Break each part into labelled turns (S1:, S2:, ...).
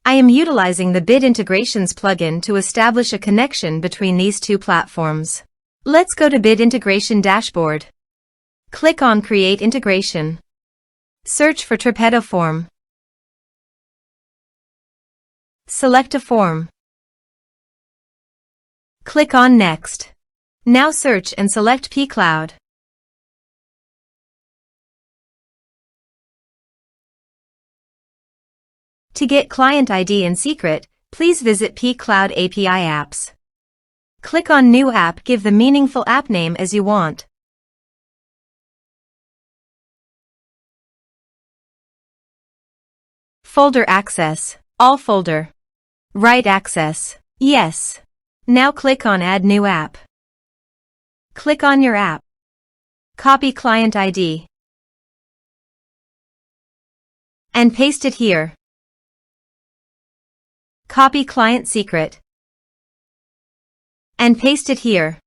S1: I am utilizing the Bit Integrations plugin to establish a connection between these two platforms. Let's go to Bit Integration Dashboard. Click on Create Integration. Search for Tripetto Form. Select a form. Click on Next. Now search and select pCloud. To get client ID and secret, please visit pCloud API Apps. Click on New App. Give the meaningful app name as you want. Folder access, all folder. Write access, yes. Now click on Add New App. Click on your app. Copy client ID. And paste it here. Copy client secret. And paste it here.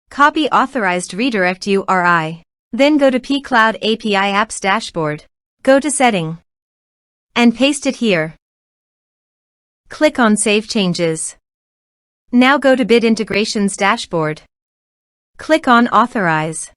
S1: Copy authorized redirect URI. Then go to pCloud API Apps Dashboard. Go to Setting. And paste it here. Click on Save Changes. Now go to Bit Integrations Dashboard. Click on Authorize.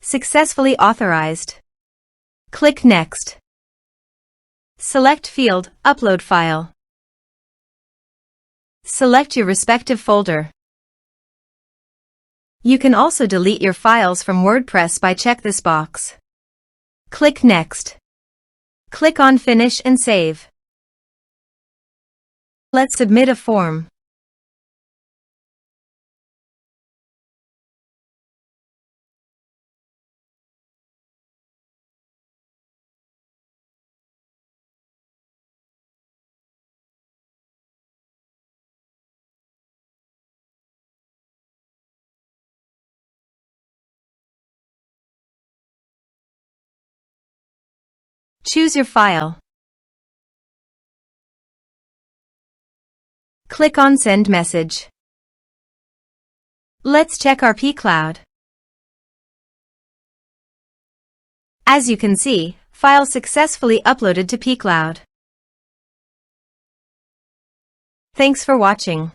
S1: Successfully authorized. Click Next. Select field, Upload file. Select your respective folder. You can also delete your files from WordPress by check this box. Click Next. Click on Finish and Save. Let's submit a form. Choose your file. Click on Send Message. Let's check our pCloud. As you can see, file successfully uploaded to pCloud. Thanks for watching.